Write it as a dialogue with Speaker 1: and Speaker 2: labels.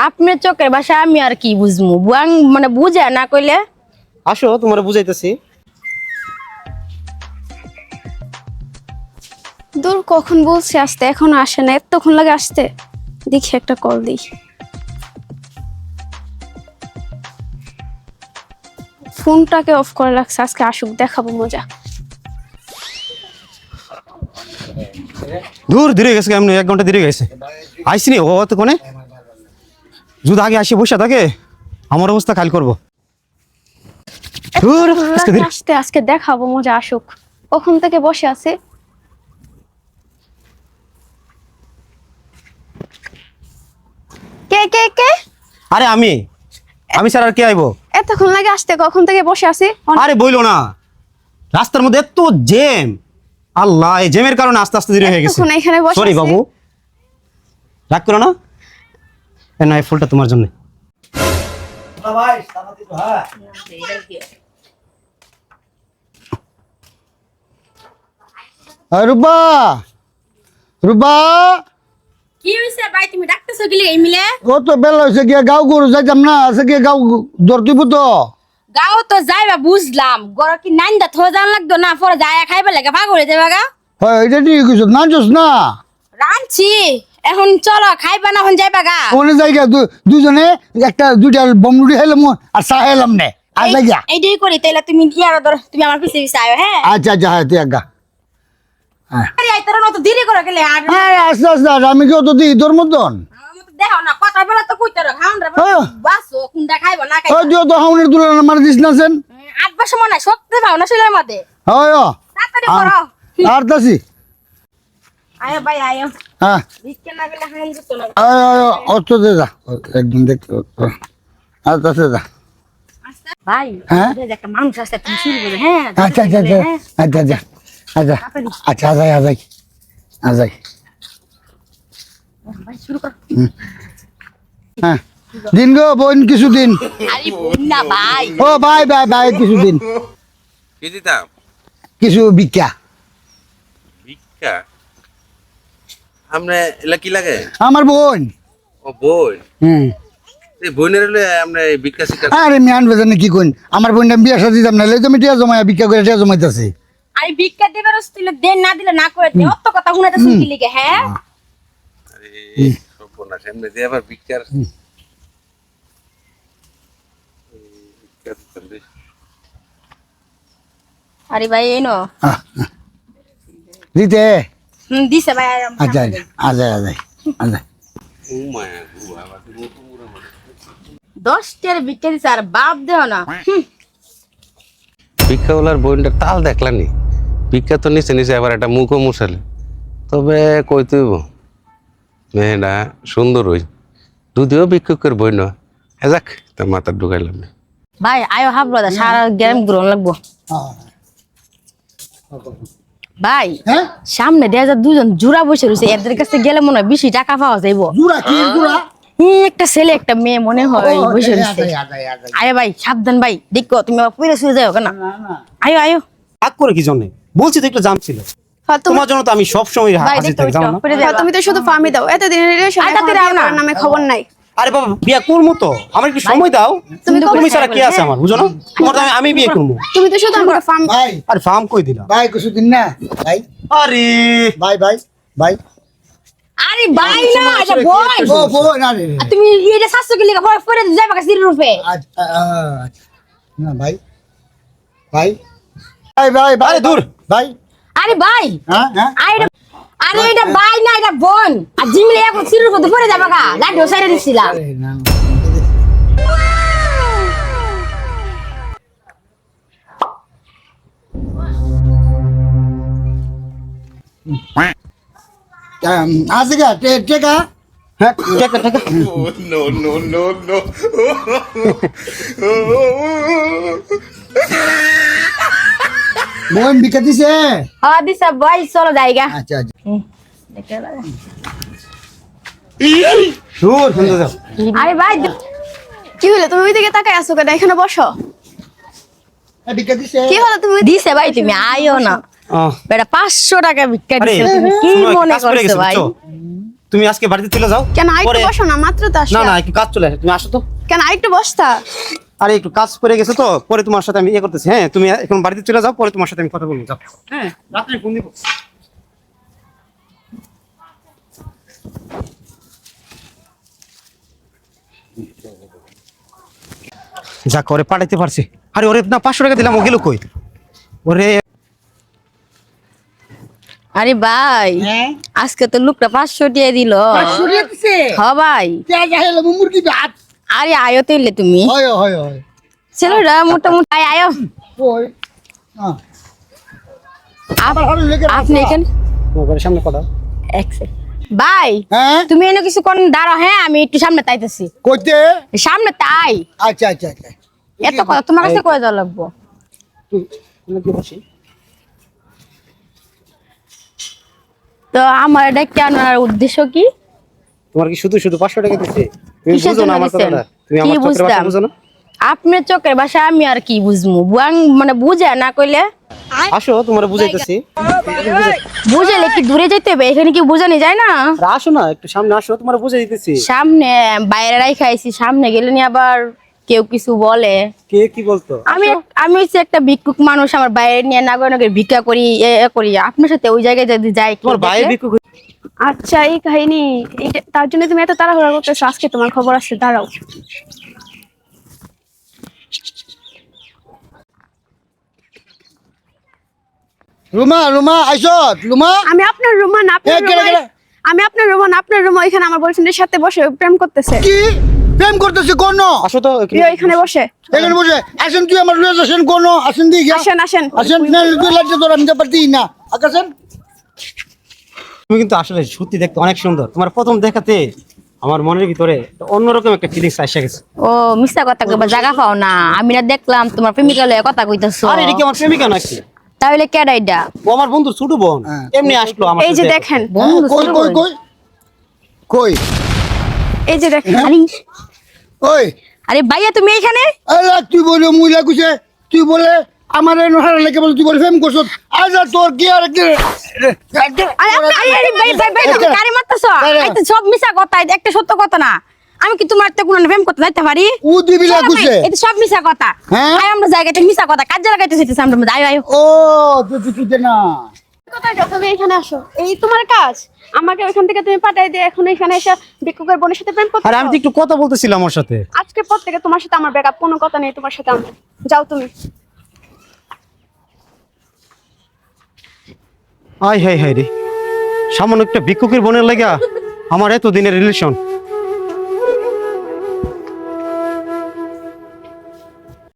Speaker 1: আপনার চোখের ভাষা আমি আর কি বুঝমু বুয়াং মানে বুঝে না কইলে
Speaker 2: আসো তোমার বুঝাইতেছি।
Speaker 3: দূর কখন বলছি আসতে এখনো আসে না, এতক্ষণ লাগে আসতে। দেখি একটা কল দিই। ফোনটাকে অফ করে রাখছে, আজকে আসুক, দেখাবো মজা।
Speaker 2: দূর ধীরে গেছে কেমন 1 ঘন্টা ধীরে গেছে আইসি নি ও তো কোনে যদি আগে আসে বসে থাকে আমার অবস্থা খালি করবো। দূর আজকে ধীরে
Speaker 3: আসতে আজকে দেখাবো মজা, আসুক। কখন থেকে বসে আছে। কে কে কে?
Speaker 2: আরে আমি স্যার আর কে আইবো?
Speaker 3: এতক্ষণ লাগে আসতে, কখন থেকে বসে আছে।
Speaker 2: আরে বইলো না রাস্তার মধ্যে এত জ্যাম, আল্লাহ এই জ্যামের কারণে আস্তে আস্তে ধীরে হয়ে গেছে।
Speaker 3: এতক্ষণ এখানে বসে
Speaker 2: সরি
Speaker 3: আছে।
Speaker 2: বাবু রাগ করো না, এই না এই ফুলটা তোমার জন্য।
Speaker 4: রূপা রূপা
Speaker 1: কি হইছে ভাই তুমি ডাকতেছো কি লাগি মিলে?
Speaker 4: ও তো বেলা হয়েছে গিয়া গাও গরু যাইতাম না, আছে গিয়া গাও ধরতিব তো।
Speaker 1: গাও তো যাইবা বুঝলাম, গর কি নাইন্দা থো জান লাগতো না, পরে যায়া খাইবা লাগে ভাগ হয়ে যাবা গা।
Speaker 4: হয় এটা ঠিক কইছ না, জোস না
Speaker 1: রানছি এখন চলো খাইবা না এখন যাইবা গা।
Speaker 4: ওনে জায়গা দুজনে একটা দুইটা বমরুটি খাইলাম আর চা খাইলাম নে আর জায়গা।
Speaker 1: এইটাই করি তাইলে তুমি ইয়ার ধর তুমি আমার পিছে পিছে আয়ো হ্যাঁ।
Speaker 4: আচ্ছা আচ্ছা হ্যাঁ তুই আজ্ঞা।
Speaker 1: আরে আইতারা না তো দেরি করে গেলে আর
Speaker 4: হ্যাঁ আস্তে আস্তে আমি কেউ তো দিই তোর মতন।
Speaker 1: আমার তো দেখাও না কথা বলা তো কইতে রাখ হাউন রে
Speaker 4: হ্যাঁ।
Speaker 1: বাসো কোনটা খাইবা না
Speaker 4: ওই
Speaker 1: খাইবা।
Speaker 4: তুই তো হাউনের তুলনা মার দিস না সেন।
Speaker 1: 8 বছর মনে হয় শক্তি পাও না শরীরের মধ্যে।
Speaker 4: হয়
Speaker 1: তাড়াতাড়ি করো।
Speaker 4: আর তাসি
Speaker 1: আয়ো ভাই আয়ো।
Speaker 4: হ্যাঁ
Speaker 1: বিস্কে না গেলে হাইন দিত না।
Speaker 4: অত দে যা একদম দেখ আর তাসে যা।
Speaker 1: ভাই
Speaker 4: হ্যাঁ?
Speaker 1: এই যে একটা মানুষ আছে তুমি শুরু করে হ্যাঁ।
Speaker 4: আচ্ছা আচ্ছা আচ্ছা আচ্ছা আচ্ছা আচ্ছা আচ্ছা আজাই আজাই আজাই
Speaker 1: ভাই শুরু কর।
Speaker 4: হ্যাঁ দিন গো বোন কিছুদিন।
Speaker 1: আরে বোন না ভাই।
Speaker 4: ও ভাই ভাই ভাই কিছুদিন
Speaker 5: কি দিতাম?
Speaker 4: কিছু ভিক্ষা।
Speaker 5: ভিক্ষা? আমরা এলা কি লাগে?
Speaker 4: আমার বোন।
Speaker 5: ও বোন।
Speaker 4: হুম
Speaker 5: এই বোনের হলে আমরা এই ভিক্ষা শিক্ষা
Speaker 4: আরে মিয়ান বেজানে কি কইন আমার বোনটা বিয়া শাদি দিতাম না লই তুমি টিয়া জমায়া ভিক্ষা করে টিয়া জমাইতাছে।
Speaker 1: আরে ভিক্ষা দিবার আসলে দেন না দিলে না করে দে অত কথা শুনাতে শুনকি লিগে হ্যাঁ।
Speaker 5: আরে সর্বনাশ এমনি দিয়ে আবার ভিক্ষার ভিক্ষা দিতাম রে।
Speaker 1: আরে ভাই এনো
Speaker 4: দিতে
Speaker 1: দিছে ভাই
Speaker 4: আচ্ছা আজাই আজাই আজাই
Speaker 5: ও মায়া গো বাবা তুমি তো মুরা মারা।
Speaker 1: 10 টার ভিক্ষা দিছে আর বাপ দেও না।
Speaker 5: ভিক্ষাওয়ালার বোনটার তাল দেখলানি, ভিক্ষা তো নিচে নিচে আবার একটা মুখও মুছালে, তবে কই তুইব মেয়েটা সুন্দর হই, যদিও ভিক্ষুকের বই নয়। যাক তার মাথা ঢুকাইলাম না।
Speaker 1: ভাই আয়ো হাফ ব্রাদা সারা গ্রাম গ্রহণ লাগবো। ভাই
Speaker 4: হ্যাঁ
Speaker 1: সামনে দেখা যায় দুজন জোড়া বসে রয়েছে, এদের কাছে গেলে মনে হয় বেশি টাকা পাওয়া যাইব।
Speaker 4: জুরা কি জুরা
Speaker 1: একটা ছেলে একটা মেয়ে মনে হয় বসে রয়েছে।
Speaker 4: আজাই আজাই
Speaker 1: আরে ভাই সাবধান ভাই, দেখো তুমি আবার পুরে শুয়ে যাও কেন। আয়ো আয়ো
Speaker 2: রাগ করে কি জন্য বলছি তো একটু জাম ছিল
Speaker 3: তুমি
Speaker 2: তোমার জন্য তো আমি সব সময়
Speaker 1: ভাই
Speaker 2: হাজির
Speaker 1: দেখো
Speaker 2: থাকি জানো না।
Speaker 1: পুরে যাও।
Speaker 3: তুমি তো শুধু ফার্মই দাও, এতদিন রিলেশন
Speaker 1: আর তাতে দাও না।
Speaker 3: নামে খবর নাই।
Speaker 2: আরে বাবা বিয়া করবো তো আমার একটু সময় দাও। তুমি ছাড়া কে আছে আমার বুঝো না, তোমার তো আমি বিয়ে করবো।
Speaker 3: তুমি তো শুধু আমাকে ফার্ম।
Speaker 4: ভাই
Speaker 2: আরে ফার্ম কই দিলাম
Speaker 4: ভাই কিছুদিন না ভাই
Speaker 2: আরে
Speaker 4: ভাই ভাই ভাই
Speaker 1: আরে ভাই না এটা বই।
Speaker 4: ও বোন আরে
Speaker 1: আর তুমি এটা 700 কি লিখা পরে যাইবা কাছে রূপে।
Speaker 4: আচ্ছা না ভাই ভাই ভাই ভাই ভাই
Speaker 2: আরে দূর।
Speaker 4: ভাই
Speaker 1: আরে ভাই
Speaker 4: হ্যাঁ হ্যাঁ
Speaker 1: আরে এটা ভাই না এটা বোন। আর জিমলে এখন সিরুর মধ্যে পরে যাবা গা লাইট সাইরে দিছিলাম।
Speaker 4: আরে না আছে গা টেকা
Speaker 2: হ্যাঁ টাকা টাকা
Speaker 4: বোন বিকা দিছে।
Speaker 1: হ্যাঁ দিছা ভাই চলো যাইগা।
Speaker 4: আচ্ছা আচ্ছা
Speaker 2: দূর শুনতে যাও।
Speaker 1: আরে ভাই
Speaker 3: কি হলো তুমি ওইদিকে তাকাই আছো কেন? এখানে বসো।
Speaker 4: বিকা দিছে
Speaker 3: কি হলো তুমি?
Speaker 1: দিছে ভাই তুমি আইও না।
Speaker 2: আহ,
Speaker 1: বেটা 500 টাকা ভিক্ষা
Speaker 2: আরে
Speaker 1: দিছে তুমি কি
Speaker 2: শোনো, একটা
Speaker 1: মনে
Speaker 2: কাজ করে
Speaker 1: করছো
Speaker 2: গেছে,
Speaker 1: ভাই?
Speaker 2: বুঝছো? তুমি আজকে বাড়িতে চলে যাও।
Speaker 3: কেন আরেকটু
Speaker 2: পরে-
Speaker 3: বসো না, মাত্র তো
Speaker 2: না
Speaker 3: আসলে।
Speaker 2: না একটু কাজ চলে আসে, তুমি আসো তো।
Speaker 3: কেন আরেকটু বসতা?
Speaker 2: আরে একটু কাজ করে গেছে তো, পরে তোমার সাথে আমি করতেছি। হ্যাঁ তুমি এখন বাড়িতে চলে যাও, পরে তোমার সাথে আমি কথা বলবো। যাও। হ্যাঁ রাত্রে ফোন দিব। যা করে পাঠাইতে পারছি। আরে ওরে না 500 টাকা দিলাম, ও গেল কই? ওরে
Speaker 1: আরে ভাই আজকে তো লোকটা 500 দিয়ে দিল।
Speaker 4: সরিয়ে দিছে
Speaker 1: হ ভাই,
Speaker 4: কে যাইলাম মুরগি ভাত
Speaker 1: আরে আয়ো তেলে তুমি
Speaker 4: হয় হয় হয়
Speaker 1: ছেলেরা মোটামুটি আয়ো।
Speaker 4: ওই হ্যাঁ
Speaker 1: আপ-
Speaker 4: আরে লেগে
Speaker 1: আপনি এখানে
Speaker 2: মোবাইলের সামনে কথা।
Speaker 1: এক সেকেন্ড। ভাই
Speaker 4: হ্যাঁ
Speaker 1: তুমি এনে কিছু কোন দাঁড়াও, হ্যাঁ আমি একটু সামনে তাইতেছি।
Speaker 4: কইতে
Speaker 1: সামনে তাই
Speaker 4: আচ্ছা আচ্ছা আচ্ছা
Speaker 1: এত কথা তোমার কাছে কয়ে দেওয়া লাগবো। তো আমার এটা কেনার উদ্দেশ্য কি?
Speaker 2: তোমার কি শুধু শুধু 500 টাকা দিচ্ছে? তুমি
Speaker 1: কিসের
Speaker 2: বুঝো না
Speaker 1: জন্য
Speaker 2: আমার
Speaker 1: দিছেন?
Speaker 2: কথাটা? তুমি
Speaker 1: কি
Speaker 2: আমার চোখের ভাষা
Speaker 1: বুঝতাম?
Speaker 2: বুঝো না?
Speaker 1: আপনার চোখের ভাষা আমি আর কি বুঝবো? বুয়াং মানে বুঝে না কইলে
Speaker 2: আসো তোমার বুঝাইতেছি।
Speaker 1: বুঝাইলে কি দূরে যেতে হবে? এখানে কি বুঝানি যায় না?
Speaker 2: আর আসো না একটু সামনে আসো, তোমার বুঝাই দিতেছি।
Speaker 1: সামনে বাইরে রাখাইছি, সামনে গেলে নি আবার কেউ কিছু বলে।
Speaker 2: কে কি বলতো?
Speaker 1: আমি আমি হচ্ছে একটা ভিক্ষুক মানুষ, আমার বাইরে নিয়ে নাগরনগর ভিক্ষা করি, এ করি। আপনার সাথে ওই জায়গায় যদি যাই কেউ
Speaker 2: তোমার ভাই
Speaker 1: দেখলে-
Speaker 2: ভিক্ষুক
Speaker 3: আচ্ছা এই কাহিনী, তার জন্য তুমি এত তাড়াহুড়া করতেছো? আজকে তোমার খবর আছে, দাঁড়াও।
Speaker 4: রুমা রুমা আইছো রুমা
Speaker 3: আমি আপনার রুমান, আপনার
Speaker 4: এ, কেডা,
Speaker 3: রুমান,
Speaker 4: কেডা?
Speaker 3: আমি আপনার রুমান, আপনার রুম ওইখানে আমার বয়ফ্রেন্ডের সাথে বসে প্রেম করতেছে।
Speaker 4: কি প্রেম করতেছে কোন
Speaker 2: আসো তো
Speaker 3: তুই ওইখানে বসে
Speaker 4: এখানে বসে আসেন তুই আমার রুয়ে আসেন কোন আসেন দিই
Speaker 3: আসেন আসেন।
Speaker 4: আসেন না তুই লাগছে তোর আমি তো পারতি না আকাশেন
Speaker 2: তুমি কিন্তু আসলে সত্যি দেখতে অনেক সুন্দর। তোমার প্রথম দেখাতে আমার মনের ভিতরে একটা অন্যরকম একটা ফিলিংস এসে গেছে।
Speaker 1: ও মিথ্যা কথা কইবা জায়গা পাও না। আমি না দেখলাম তোমার প্রেমিকা লয়ে কথা কইতাছো।
Speaker 2: আরে এটা কি আমার প্রেমিকা নাকি?
Speaker 1: তাহলে কেডা এটা?
Speaker 2: ও আমার বন্ধু ছোট বোন,
Speaker 4: হ্যাঁ।
Speaker 2: এমনি আসলো আমার
Speaker 3: এই যে
Speaker 2: সাথে।
Speaker 3: দেখেন,
Speaker 1: বন্ধু
Speaker 4: কই
Speaker 1: ছোট
Speaker 4: কই
Speaker 1: বোন।
Speaker 4: কই কই
Speaker 3: এই যে দেখেন।
Speaker 1: আরে
Speaker 4: ওই
Speaker 1: আরে ভাইয়া তুমি এইখানে?
Speaker 4: আরে তুই বলে মুইলা কুছে তুই বলে আমার এই নহার লাগে বলে তুই বলে ফেম করছ আজ আর তোর কি আর কি
Speaker 1: আরে আপনি আরে ভাই ভাই ভাই তুমি কারে মারতাছো? এই তো সব মিছা কথা, এটা একটা সত্য কথা না। আমি কি তোমার তো কোনো প্রেম করতে যাইতে পারি?
Speaker 4: ও দিবিলা কুছে
Speaker 1: এটা সব মিছা কথা।
Speaker 4: হ্যাঁ?
Speaker 1: আয় আমরা জায়গাটা মিছা কথা, কাজ লাগাইতে চাইতেছি আমরা। আয় আয়।
Speaker 4: ও তুই তুই না
Speaker 3: কোথায় যাও? তুমি এখানে আসো, এই তোমার কাজ। আমাকে ওইখান থেকে তুমি পাঠাই দিয়ে এখন এখানে এসে ভিক্ষুকের বোনের সাথে প্রেম করতে।
Speaker 2: আরে আমি তো একটু কথা বলতেছিলাম ওর সাথে।
Speaker 3: আজকের পর থেকে তোমার সাথে আমার ব্যাকআপ, কোনো কথা নেই তোমার সাথে আমার। যাও তুমি।
Speaker 2: আয় হাই হাই রে, সামান্য একটা ভিক্ষুকের বোনের লাগা আমার এত দিনের রিলেশন